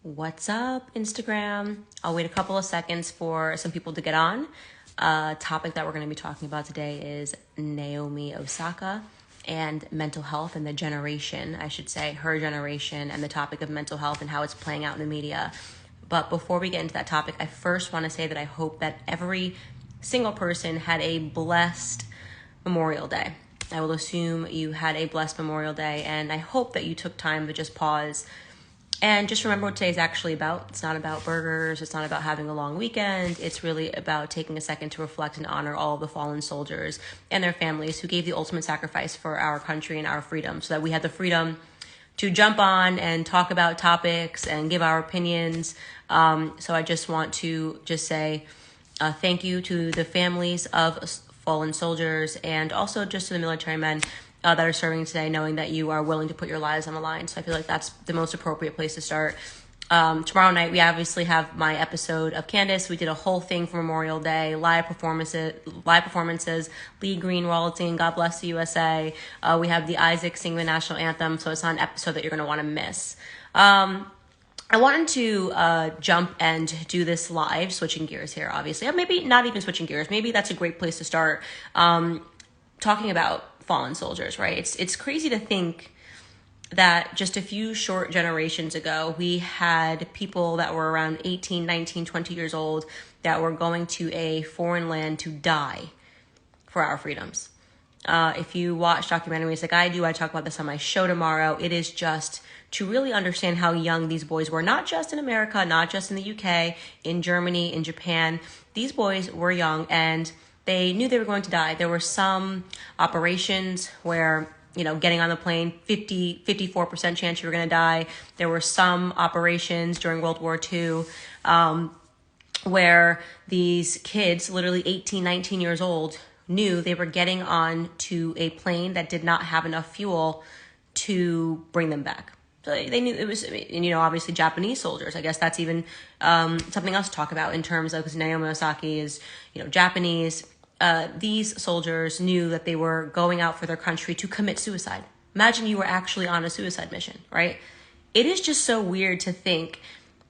What's up, Instagram? I'll wait a couple of seconds for some people to get on. Topic that we're going to be talking about today is Naomi Osaka and mental health and the generation, I should say, her generation, and the topic of mental health and how it's playing out in the media. But before we get into that topic, I first want to say that I hope that every single person had a blessed Memorial Day. I will assume you had a blessed Memorial Day, and I hope that you took time to just pause and just remember what today's actually about. It's not about burgers. It's not about having a long weekend. It's really about taking a second to reflect and honor all of the fallen soldiers and their families who gave the ultimate sacrifice for our country and our freedom, so that we had the freedom to jump on and talk about topics and give our opinions. So I just want to say thank you to the families of fallen soldiers, and also just to the military men that are serving today, knowing that you are willing to put your lives on the line. So I feel like that's the most appropriate place to start. Tomorrow night, we obviously have my episode of Candace. We did a whole thing for Memorial Day, live performances, Lee Greenwald singing God Bless the USA. We have the Isaac singing the national anthem, so it's not an episode that you're going to want to miss. I wanted to jump and do this live, switching gears here, obviously. Maybe not even switching gears. Maybe that's a great place to start talking about fallen soldiers, right? It's crazy to think that just a few short generations ago, we had people that were around 18, 19, 20 years old that were going to a foreign land to die for our freedoms. If you watch documentaries like I do, I talk about this on my show tomorrow, it is just to really understand how young these boys were, not just in America, not just in the UK, in Germany, in Japan. These boys were young and they knew they were going to die. There were some operations where, getting on the plane, 54% chance you were going to die. There were some operations during World War II where these kids, literally 18, 19 years old, knew they were getting on to a plane that did not have enough fuel to bring them back. So they knew it was, obviously Japanese soldiers. I guess that's even something else to talk about in terms of, because Naomi Osaka is, Japanese. These soldiers knew that they were going out for their country to commit suicide. Imagine you were actually on a suicide mission, right? It is just so weird to think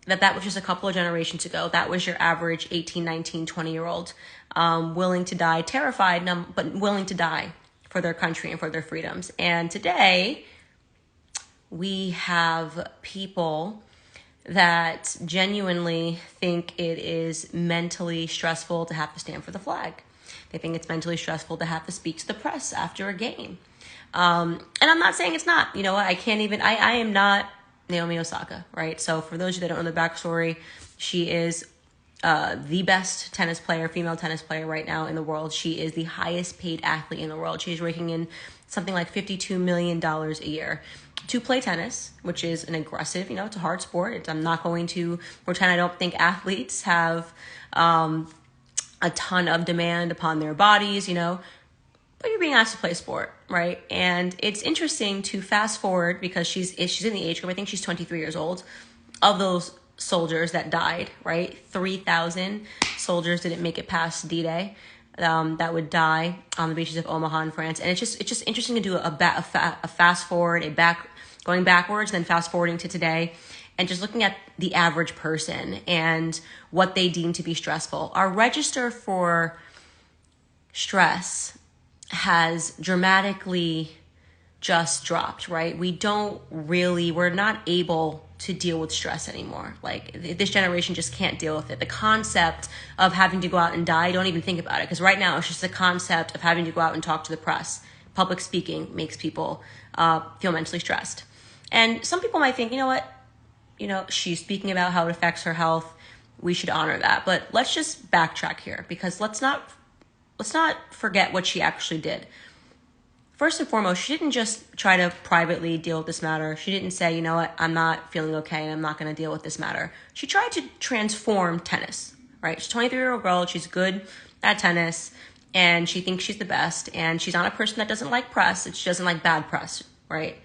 that was just a couple of generations ago. That was your average 18, 19, 20-year-old willing to die, terrified, but willing to die for their country and for their freedoms. And today, we have people that genuinely think it is mentally stressful to have to stand for the flag. They think it's mentally stressful to have to speak to the press after a game. And I'm not saying it's not. You know what? I am not Naomi Osaka, right? So for those of you that don't know the backstory, she is the best female tennis player right now in the world. She is the highest paid athlete in the world. She's raking in something like $52 million a year to play tennis, which is an aggressive, it's a hard sport. I'm not going to pretend I don't think athletes have a ton of demand upon their bodies, but you're being asked to play sport, right? And it's interesting to fast forward, because she's in the age group, I think she's 23 years old, of those soldiers that died, right? 3,000 soldiers didn't make it past D-Day. That would die on the beaches of Omaha in France. And it's just interesting to do a fast forward, going backwards, then fast forwarding to today, and just looking at the average person and what they deem to be stressful. Our register for stress has dramatically just dropped, right? We're not able to deal with stress anymore. Like, this generation just can't deal with it. The concept of having to go out and die, don't even think about it, because right now it's just the concept of having to go out and talk to the press. Public speaking makes people feel mentally stressed. And some people might think, she's speaking about how it affects her health. We should honor that. But let's just backtrack here, because let's not forget what she actually did. First and foremost, she didn't just try to privately deal with this matter. She didn't say, I'm not feeling okay and I'm not going to deal with this matter. She tried to transform tennis, right? She's a 23-year-old girl. She's good at tennis and she thinks she's the best. And she's not a person that doesn't like press. She doesn't like bad press, right?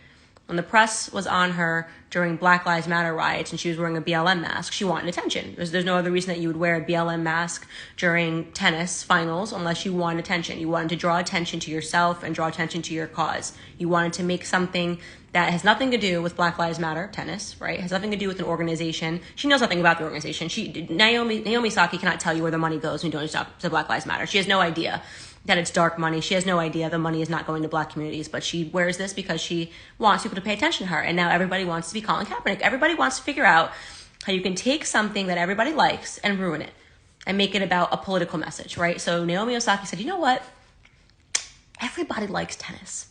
When the press was on her during Black Lives Matter riots and she was wearing a BLM mask, she wanted attention. There's no other reason that you would wear a BLM mask during tennis finals unless you want attention. You wanted to draw attention to yourself and draw attention to your cause. You wanted to make something that has nothing to do with Black Lives Matter tennis, right? It has nothing to do with an organization. She knows nothing about the organization. Naomi Saki cannot tell you where the money goes when you donate to Black Lives Matter. She has no idea that it's dark money. She has no idea the money is not going to Black communities, but she wears this because she wants people to pay attention to her. And now everybody wants to be Colin Kaepernick. Everybody wants to figure out how you can take something that everybody likes and ruin it and make it about a political message, right? So Naomi Osaka said, you know what? Everybody likes tennis.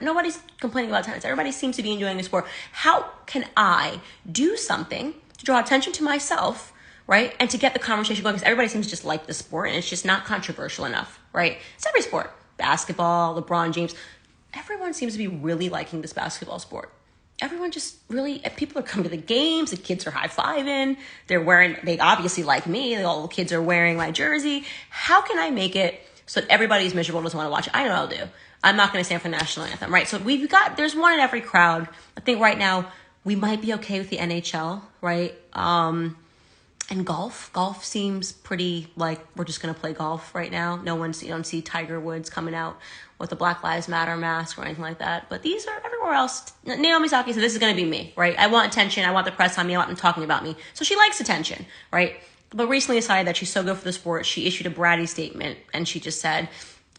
Nobody's complaining about tennis. Everybody seems to be enjoying the sport. How can I do something to draw attention to myself, right? And to get the conversation going, because everybody seems to just like the sport and it's just not controversial enough, right? It's every sport. Basketball, LeBron James. Everyone seems to be really liking this basketball sport. Everyone just really, people are coming to the games. The kids are high-fiving. They obviously like me. All the kids are wearing my jersey. How can I make it so that everybody's miserable and doesn't want to watch it? I know I'll do. I'm not going to stand for the national anthem, right? So there's one in every crowd. I think right now we might be okay with the NHL, right? And golf seems pretty like we're just going to play golf right now. You don't see Tiger Woods coming out with a Black Lives Matter mask or anything like that. But these are everywhere else. Naomi Saki said, this is going to be me, right? I want attention. I want the press on me. I want them talking about me. So she likes attention, right? But recently decided that she's so good for the sport. She issued a bratty statement and she just said,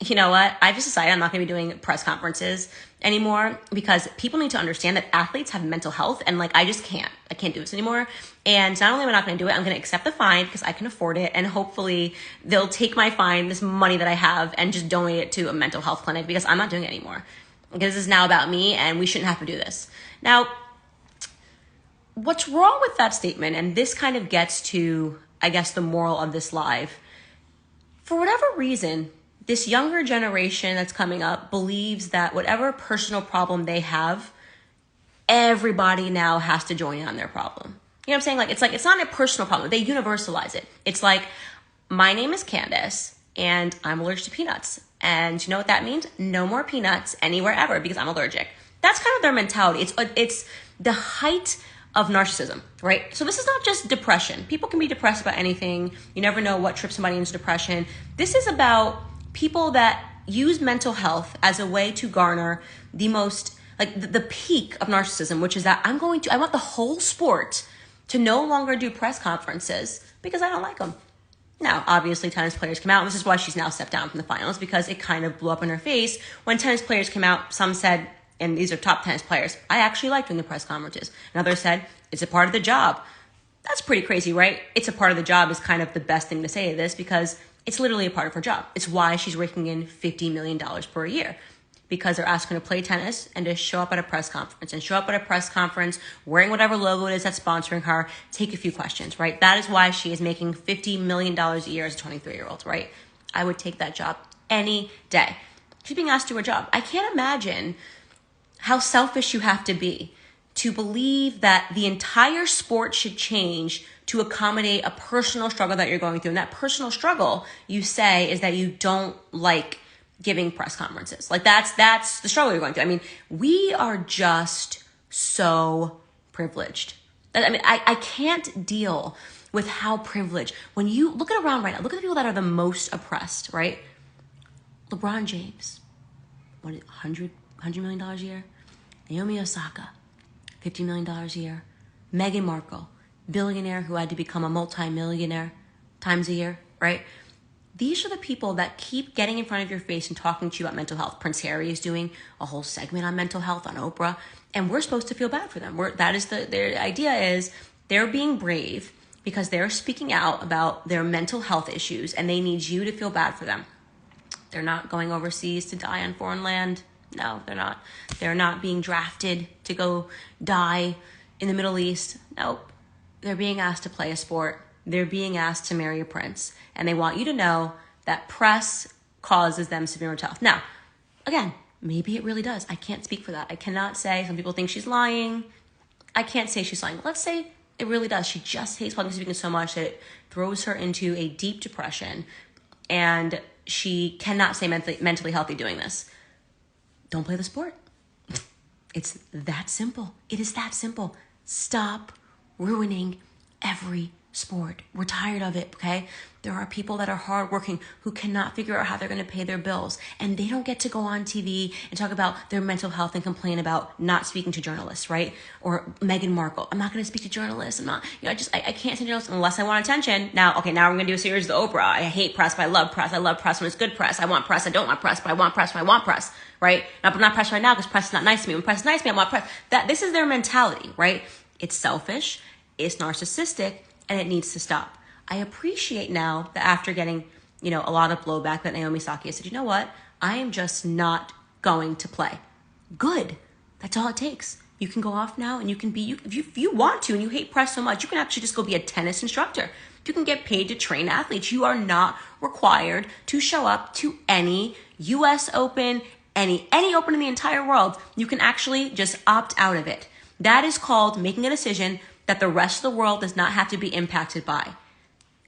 you know what? I just decided I'm not going to be doing press conferences anymore because people need to understand that athletes have mental health and I can't do this anymore. And not only am I not going to do it, I'm going to accept the fine because I can afford it. And hopefully they'll take my fine, this money that I have, and just donate it to a mental health clinic because I'm not doing it anymore. Because this is now about me and we shouldn't have to do this. Now, what's wrong with that statement? And this kind of gets to, I guess, the moral of this live. For whatever reason, this younger generation that's coming up believes that whatever personal problem they have, everybody now has to join in on their problem. You know what I'm saying? It's not a personal problem. They universalize it. It's like, my name is Candace and I'm allergic to peanuts. And you know what that means? No more peanuts anywhere ever because I'm allergic. That's kind of their mentality. It's the height of narcissism, right? So this is not just depression. People can be depressed about anything. You never know what trips somebody into depression. This is about people that use mental health as a way to garner the most, the peak of narcissism, which is that I want the whole sport to no longer do press conferences because I don't like them. Now, obviously, tennis players come out, and this is why she's now stepped down from the finals, because it kind of blew up in her face. When tennis players came out, some said, and these are top tennis players, I actually like doing the press conferences. And others said, it's a part of the job. That's pretty crazy, right? It's a part of the job is kind of the best thing to say to this because it's literally a part of her job. It's why she's raking in $50 million per year, because they're asking her to play tennis and to show up at a press conference wearing whatever logo it is that's sponsoring her, take a few questions, right? That is why she is making $50 million a year as a 23-year-old, right? I would take that job any day. She's being asked to do her job. I can't imagine how selfish you have to be to believe that the entire sport should change to accommodate a personal struggle that you're going through. And that personal struggle, you say, is that you don't like giving press conferences. That's the struggle you're going through. I mean, we are just so privileged. I can't deal with how privileged. When you look around right now, look at the people that are the most oppressed, right? LeBron James, $100 million a year? Naomi Osaka, $50 million a year. Meghan Markle, billionaire who had to become a multi-millionaire times a year, right? These are the people that keep getting in front of your face and talking to you about mental health. Prince Harry is doing a whole segment on mental health on Oprah, and we're supposed to feel bad for them. Their idea is they're being brave because they're speaking out about their mental health issues, and they need you to feel bad for them. They're not going overseas to die on foreign land. No, they're not. They're not being drafted to go die in the Middle East. Nope. They're being asked to play a sport. They're being asked to marry a prince. And they want you to know that press causes them severe mental health. Now, again, maybe it really does. I can't speak for that. I cannot say. Some people think she's lying. I can't say she's lying. Let's say it really does. She just hates public speaking so much that it throws her into a deep depression. And she cannot stay mentally healthy doing this. Don't play the sport. It's that simple. It is that simple. Stop ruining every sport. We're tired of it, okay? There are people that are hardworking who cannot figure out how they're going to pay their bills, and they don't get to go on TV and talk about their mental health and complain about not speaking to journalists, right? Or Meghan Markle, I'm not going to speak to journalists. I'm not, I can't send journalists unless I want attention. Now we're going to do a series of the Oprah. I hate press, but I love press. I love press when it's good press. I want press. I don't want press, but I want press when I want press, right? Not press right now because press is not nice to me. When press is nice to me, I want press. This is their mentality, right? It's selfish. It's narcissistic. And it needs to stop. I appreciate now that after getting, a lot of blowback that Naomi Saki said, you know what? I am just not going to play. Good. That's all it takes. You can go off now and you can be, if you want to and you hate press so much, you can actually just go be a tennis instructor. You can get paid to train athletes. You are not required to show up to any US Open, any Open in the entire world. You can actually just opt out of it. That is called making a decision that the rest of the world does not have to be impacted by.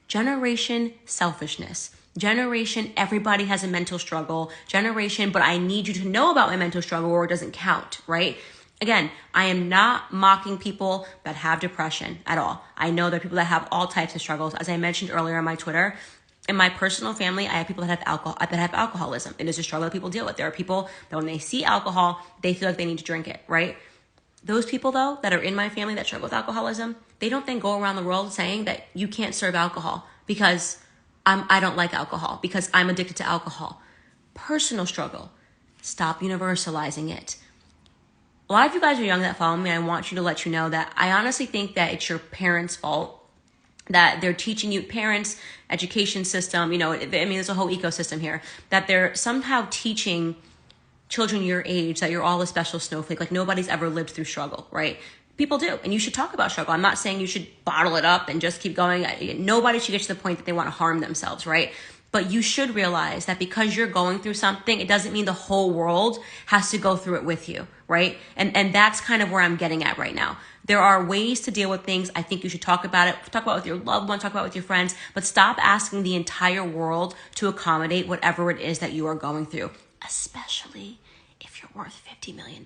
Generation selfishness. Generation everybody has a mental struggle. Generation, but I need you to know about my mental struggle or it doesn't count, right? Again, I am not mocking people that have depression at all. I know there are people that have all types of struggles. As I mentioned earlier on my Twitter, in my personal family, I have people that have alcoholism. It is a struggle that people deal with. There are people that when they see alcohol, they feel like they need to drink it, right? Those people, though, that are in my family that struggle with alcoholism, they don't then go around the world saying that you can't serve alcohol because I don't like alcohol, because I'm addicted to alcohol. Personal struggle. Stop universalizing it. A lot of you guys are young that follow me. I want you to let you know that I honestly think that it's your parents' fault that they're teaching you, parents, education system, there's a whole ecosystem here, that they're somehow teaching children your age that you're all a special snowflake, like nobody's ever lived through struggle, right? People do, and you should talk about struggle. I'm not saying you should bottle it up and just keep going. Nobody should get to the point that they want to harm themselves, right? But you should realize that because you're going through something, it doesn't mean the whole world has to go through it with you, right? And that's kind of where I'm getting at right now. There are ways to deal with things. I think you should talk about it. Talk about it with your loved one, talk about it with your friends, but stop asking the entire world to accommodate whatever it is that you are going through. Especially if you're worth $50 million,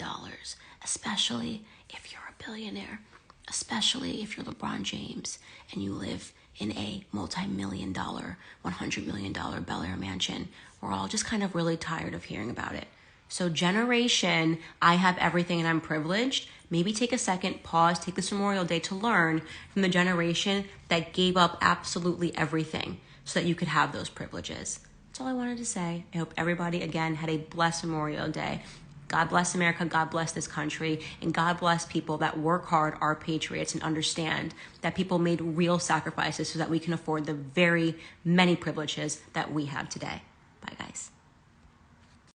especially if you're a billionaire, especially if you're LeBron James and you live in a multi-million-dollar, $100 million Bel Air mansion. We're all just kind of really tired of hearing about it. So generation, I have everything and I'm privileged. Maybe take a second, pause, take this Memorial Day to learn from the generation that gave up absolutely everything so that you could have those privileges. That's all I wanted to say. I hope everybody, again, had a blessed Memorial Day. God bless America, God bless this country, and God bless people that work hard, are patriots, and understand that people made real sacrifices so that we can afford the very many privileges that we have today. Bye, guys.